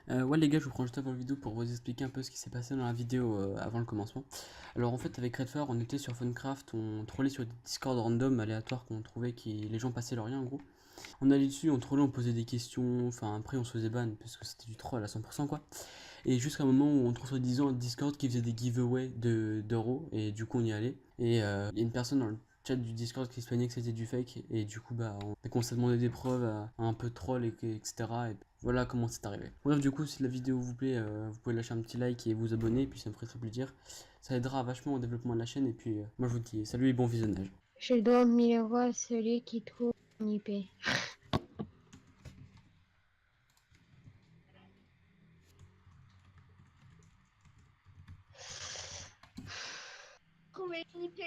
Ouais les gars, je vous prends juste avant la vidéo pour vous expliquer un peu ce qui s'est passé dans la vidéo avant le commencement. Alors en fait avec Redfire on était sur Funcraft, on trollait sur des Discord random aléatoires qu'on trouvait qui les gens passaient leur rien en gros. On allait dessus, on trollait, on posait des questions, enfin après on se faisait ban parce que c'était du troll à 100% quoi. Et jusqu'à un moment où on trouve soi-disant un Discord qui faisait des giveaways d'euros et du coup on y allait. Et il y a une personne dans le chat du Discord qui se plaignait que c'était du fake et du coup bah on s'est demandé des preuves à un peu de troll etc. Et voilà comment c'est arrivé. Bref du coup si la vidéo vous plaît vous pouvez lâcher un petit like et vous abonner et puis ça me ferait très plaisir. Ça aidera vachement au développement de la chaîne et puis moi je vous dis salut et bon visionnage. Je dois 1000 euros à celui qui trouve mon IP. Trouver une IP.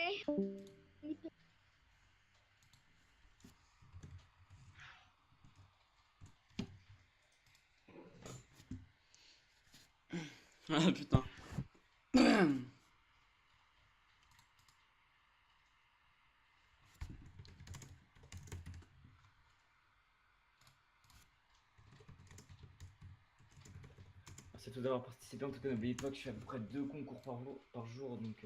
Ah putain. Merci à tous d'avoir participé. En tout cas, n'oubliez pas que je fais à peu près 2 concours par jour, donc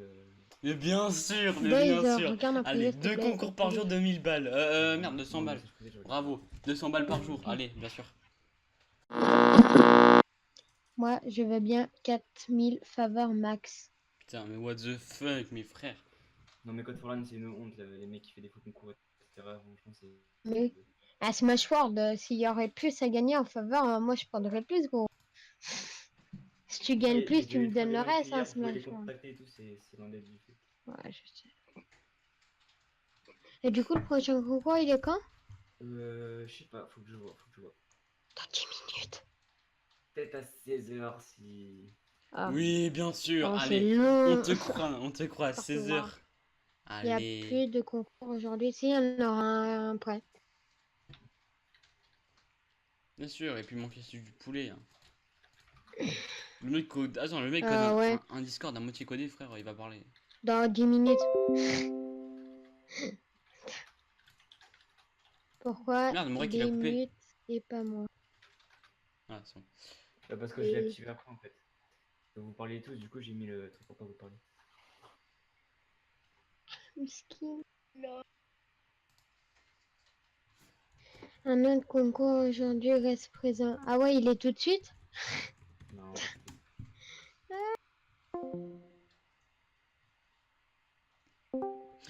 Mais bien sûr, mais bien Days, sûr. regarde en Allez, privé s'il te deux plaît. concours par jour, 2000 balles. Merde, 200 non, mais balles. ça, je faisais, j'aurais Bravo, 200 balles par jour. Allez, bien sûr. Moi, je veux bien 4000 faveurs max. Putain, mais what the fuck, mes frères. Non, mais Code for Land, c'est une honte, les mecs qui font des faux concours, etc. Franchement, c'est. Mais à Smash World, s'il y aurait plus à gagner en faveur, moi je prendrais plus gros. Si tu gagnes plus, tu J'ai me eu 3 donnes le débriefs reste, hein, hier, vous pouvez les Smash World. contacter et tout, c'est loin d'être du fait. Ouais, je sais. Et du coup, le prochain concours, il est quand? Je sais pas, faut que je vois, Dans 10 minutes. Peut-être à 16h si. Ah, Oui, bien sûr. bon, c'est Allez, long. on te croit à N'importe 16 quoi. heures. Il n'y a Allez. plus de concours aujourd'hui. Si, il y en aura un après. Bien sûr, et puis mon fils du poulet. Hein. Le mec code. Attends, le mec code Ouais, un Discord à moitié codé, frère, il va parler. dans 10 minutes. Pourquoi Merde, mon rec il il a est coupé. mute et pas moi? Ah, c'est bon. Parce que je l'ai Et activé après en fait. Vous parliez tous, du coup j'ai mis le truc pour pas vous parler. miskin. Un autre concours aujourd'hui reste présent. Ah ouais, il est tout de suite? Non, t'inquiète.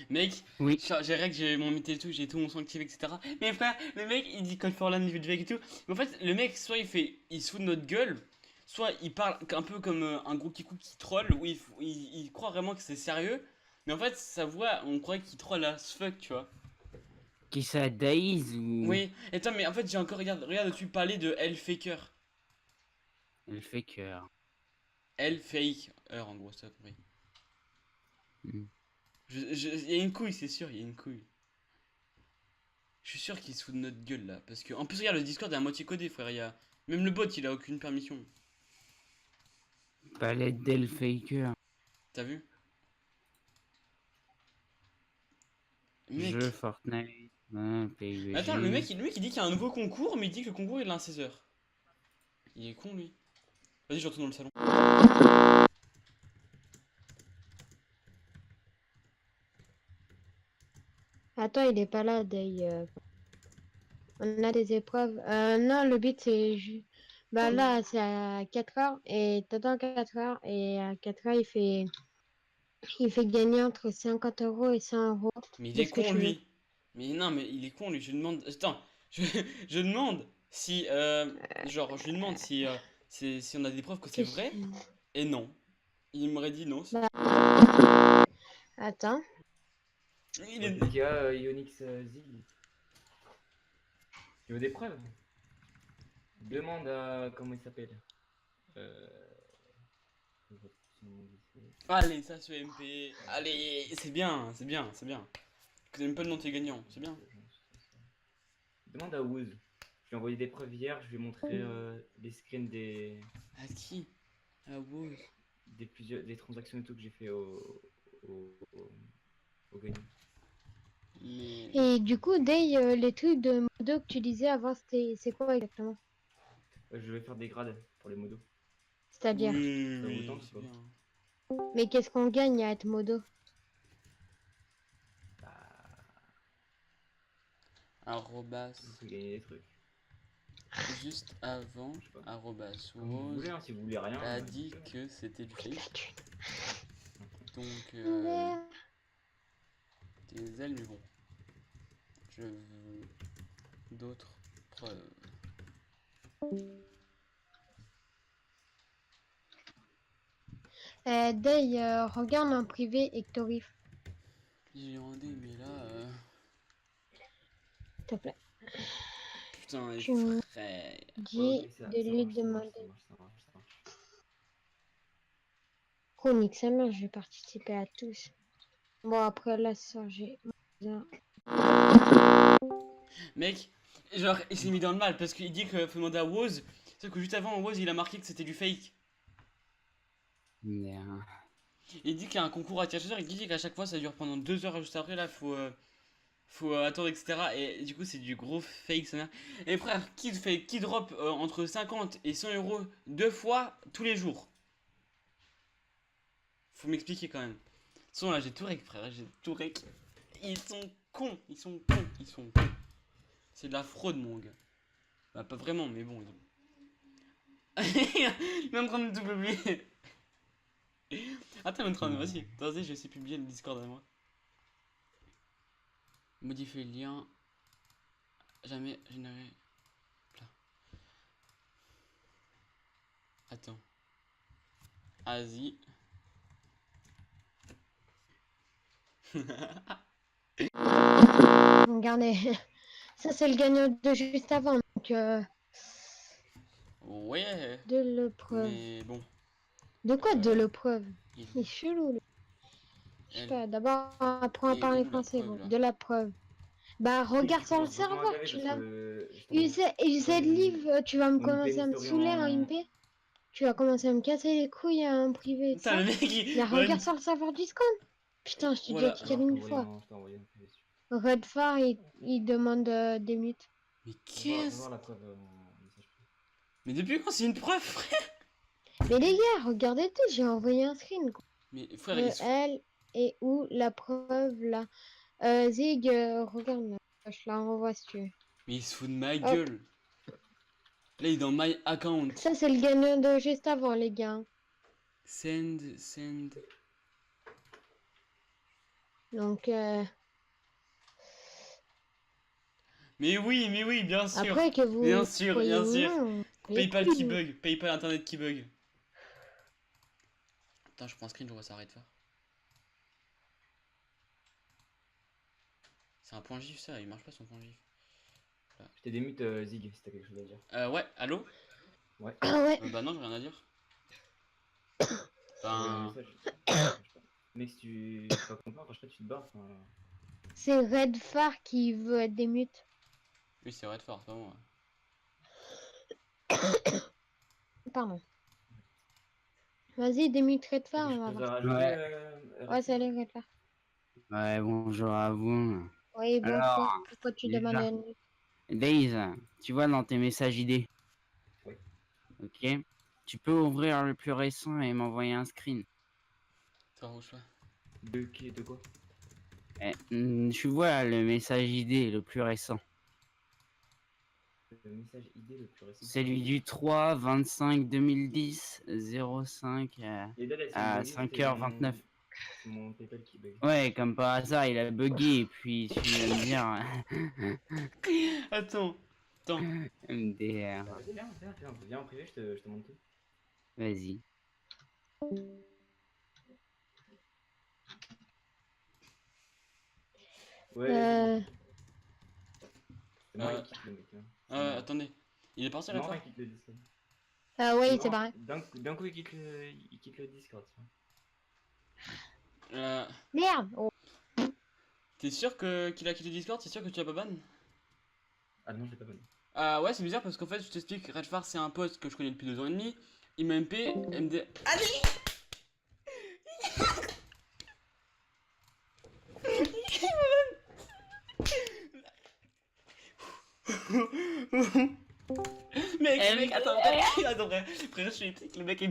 Mec, Oui. j'ai règle, j'ai mon mythe et tout, j'ai tout mon son activé, etc. Mais frère, le mec il dit Call for Land, niveau de et tout. Mais en fait, le mec, soit il se fout de notre gueule, soit il parle un peu comme un gros kikou qui troll, où il croit vraiment que c'est sérieux. Mais en fait, sa voix, on croit qu'il troll as fuck, tu vois. Qui ça, Days ou Oui, et attends, mais en fait, j'ai encore, regarde, tu parlais de Hellfaker. le faker? Hellfaker, en gros, ça, compris. Hmm. Il y a une couille, c'est sûr, il y a une couille. Je suis sûr qu'il se fout de notre gueule là. Parce que, en plus, regarde, le Discord est à moitié codé, frère. Même le bot, il a aucune permission. Palette d'El Faker. T'as vu? Jeu Mec. Fortnite. Hein, Attends, PUBG. le mec il dit qu'il y a un nouveau concours, mais il dit que le concours il est à 16h. Il est con lui. Vas-y, je retourne dans le salon. Attends, il est pas là, Day. On a des épreuves. Non, le but c'est. Bah là, c'est à 4 heures et t'attends 4 heures et à 4 heures, il fait gagner entre 50 euros et 100 euros Mais il de est ce que con tu veux. lui. Mais non, mais il est con lui. Je lui demande. Attends, je, je demande si. Genre, je lui demande si on a des preuves que c'est vrai. Et non. Il m'aurait dit non. Bah, attends. Il Donc, est. qu'est-ce qu'il y a, Ionix Zig? Tu veux des preuves? Demande à. Comment il s'appelle? Euh. Allez, ça se fait MP. Allez, c'est bien, c'est bien, c'est bien. Que t'aimes pas le nom de tes gagnants, c'est bien. Demande à Woz. Je lui ai envoyé des preuves hier, je lui ai montré des screens À qui? À Woz. des transactions et tout que j'ai fait au gagnant. Mais. Et du coup, Day, les trucs de modo que tu disais avant, c'est quoi exactement? Je vais faire des grades pour les modos. C'est-à-dire. Oui, Ça vous oui, tente ou c'est pas? bien. Mais qu'est-ce qu'on gagne à être modo? Bah, Arrobas, vous pouvez gagner des trucs. juste avant, Je sais pas. arrobas, Comme vous voulez, Rose hein, si vous voulez rien. a dites-le, dit hein. que c'était du Oui, la fake. thune. Donc, Mais- des ailes, mais bon. Je veux d'autres preuves. Day, regarde en privé Hectorif, J'ai demandé, mais là, s'il te plaît. putain, les Tu me frères. dis Ok, ça de lui marche, ça marche, demander. ça marche, ça marche, ça marche. Chronique, ça marche, je vais participer à tous. Bon, après là, ça, j'ai. Mec, genre, il s'est mis dans le mal parce qu'il dit qu'il faut demander à Woz. Sauf que juste avant, Woz il a marqué que c'était du fake. Merde. Il dit qu'il y a un concours à tirage au sort, il dit qu'à chaque fois ça dure pendant 2 heures, juste après là, faut attendre, etc. Et du coup, c'est du gros fake, ça. Et frère, qui drop entre 50 et 100 euros 2 fois tous les jours? Faut m'expliquer quand même. Son là, j'ai tout rec, frère, j'ai tout rec. Ils sont cons, ils sont cons, ils sont cons. C'est de la fraude, mon gars. Bah, pas vraiment, mais bon. Il est en train de tout publier. Attends, il est en train de. Vas-y, attendez, je vais essayer de publier le Discord à moi. Modifier le lien. Jamais générer. Là. Attends. Asie. Regardez, ça c'est le gagnant de juste avant, donc Ouais, de l'épreuve. mais bon. De quoi de l'épreuve? Il Il est chelou. Lui. Je sais Elle pas, d'abord apprends à est parler où la français, preuve, bon, là? de la preuve. Bah Oui, regarde tu sur le commences vraiment à serveur, gaver tu parce l'as. que justement, Use livre, tu vas me mon MP commencer à me Mystery saouler en en. MP. Tu vas commencer à me casser les couilles en privé, Putain, ça. le mec, il. Mais Ouais, regarde sur le serveur Discord. Putain, je t'ai déjà voilà. dit Non, je t'ai une envoyé fois. un privé dessus. Redfar, il demande des mutes. Mais Va qu'est-ce. voir la preuve en message privé. Mais depuis quand c'est une preuve, frère? Mais les gars, regardez tout, j'ai envoyé un screen. Quoi. Mais frère, il se fout. Elle et où la preuve là. Zig, regarde là. Je la renvoie si tu veux. Mais il se fout de ma Hop. gueule. Là, il est dans my account. Ça, c'est le gagnant de juste avant, les gars. Send. Donc, Mais oui, bien sûr. après que vous Bien sûr, croyez bien ou sûr. non, les PayPal couilles, qui vous. bug. PayPal internet qui bug. Attends, je prends un screen, je vois ça arrête de faire. C'est un point gif ça, il marche pas son point gif. Je t'ai démute Zig si t'as quelque chose à dire. Ouais, allô? Ouais. Ah ouais. Bah non, j'ai rien à dire. J'ai envoyé un Ben. message. Je sais pas. Mec, si tu es pas content, après, je sais pas, tu te barres. Enfin, C'est Redfar qui veut être des mutes. Oui, c'est Redford, c'est pas moi. Pardon. Vas-y, démute Redfar, je on va peux voir. rajouter. Ouais. Ouais, salut Redfar. Ouais, bonjour à vous. Oui, bon, Alors, pourquoi tu déjà. demandes une mute? Days, tu vois dans tes messages ID. Oui. Ok. Tu peux ouvrir le plus récent et m'envoyer un screen. Ça rouge pas. De quoi? Tu vois le message ID le plus récent. Le message ID le plus récent. Celui du 3 25 2010 05 Les dates, elles sont à buggées, 5h29. C'est mon PayPal qui bug. Ouais, comme par hasard, il a bugué et puis tu viens me dire Attends. MDR. Bah, vas-y, viens en privé, je te montre tout. Vas-y. Ouais, c'est moi qui quitte le mec. Attendez. Il est parti C'est marrant Redford? qu'il quitte le Discord. Ah oui, Non, c'est pareil. D'un coup, il quitte le Discord. Merde. Oh. T'es sûr qu'il a quitté Discord? T'es sûr que tu l'as pas ban? Ah non, je l'ai pas banni. Ouais, c'est bizarre parce qu'en fait, je t'explique, Redford c'est un pote que je connais depuis 2 ans et demi. Il m'a MP, MD. Allez! Mec, attends, frère, je suis épique. Le mec,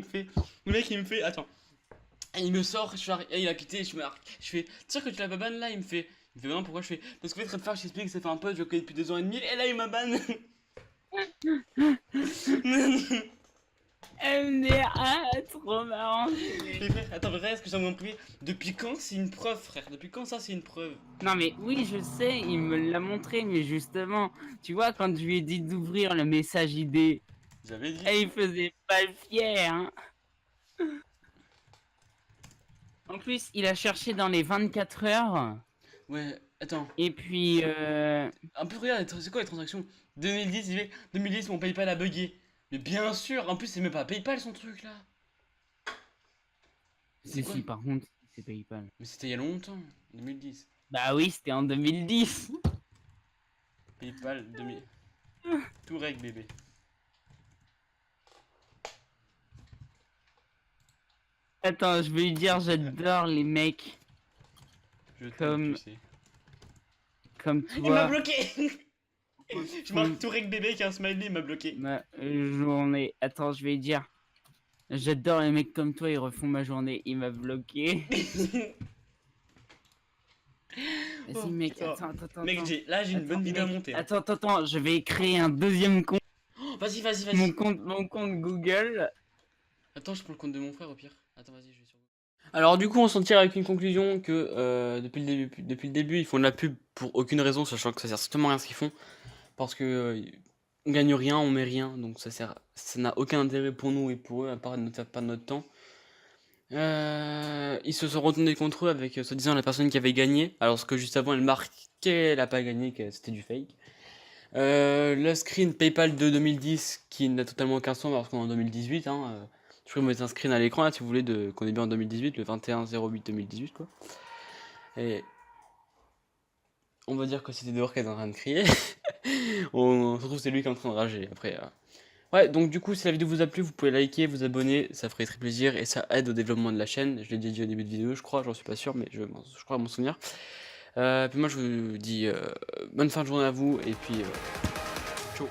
il me fait, attends. Et il me sort, il a quitté, je fais, tire que tu l'as pas ban là, il me fait non, pourquoi je fais, parce qu'en fait, Redfire, je t'explique, ça fait un pote, je le connais depuis 2 ans et demi, et là, il m'a ban. MDA, trop marrant. Mais frère, attends, vrai, est-ce que j'ai envoyé en privé? Depuis quand c'est une preuve, frère? Depuis quand ça, c'est une preuve? Non mais oui, je sais, il me l'a montré, mais justement, tu vois, quand je lui ai dit d'ouvrir le message ID, J'avais dit. et il faisait pas le fier, hein. En plus, il a cherché dans les 24 heures, Ouais, attends. et puis... Un peu, regarde, c'est quoi les transactions? 2010, il fait 2010, mon PayPal a bugué. Mais bien sûr, en plus, c'est même pas PayPal son truc là. Si, quoi? si, par contre, c'est PayPal. Mais c'était il y a longtemps, 2010. Bah oui, c'était en 2010. PayPal 2000. Tout règle, bébé. Attends, je vais lui dire, j'adore les mecs Je t'aime, Comme- tu sais. comme Il m'a toi. bloqué. Je marque tout règle bébé qui a un smiley, il m'a bloqué. Ma journée. Attends, je vais lui dire, j'adore les mecs comme toi, ils refont ma journée. Il m'a bloqué. Vas-y, Oh, mec, putain. attends. Mec, là j'ai une bonne vidéo à monter. Hein. Attends, je vais créer un deuxième compte. Oh, vas-y. Mon compte Google. Attends, je prends le compte de mon frère au pire. Attends, vas-y, je vais sur Google. Alors du coup, on s'en tire avec une conclusion que depuis le début, ils font de la pub pour aucune raison, sachant que ça sert strictement à rien ce qu'ils font. Parce que on gagne rien, on met rien, donc ça n'a aucun intérêt pour nous et pour eux, à part de faire perdre notre temps. Ils se sont retournés contre eux avec soi-disant la personne qui avait gagné, alors que juste avant elle marquait qu'elle n'a pas gagné, que c'était du fake. Le screen PayPal de 2010 qui n'a totalement aucun sens parce qu'on est en 2018. Je vais vous mettre un screen à l'écran là si vous voulez qu'on est bien en 2018, le 21/08/2018 quoi. Et on va dire que c'était dehors qu'elle est en train de crier. On se trouve c'est lui qui est en train de rager après. Ouais, donc du coup si la vidéo vous a plu, vous pouvez liker, vous abonner, ça ferait très plaisir et ça aide au développement de la chaîne. Je l'ai déjà dit au début de vidéo je crois, j'en suis pas sûr mais je crois à mon souvenir. Puis moi je vous dis bonne fin de journée à vous et puis ciao.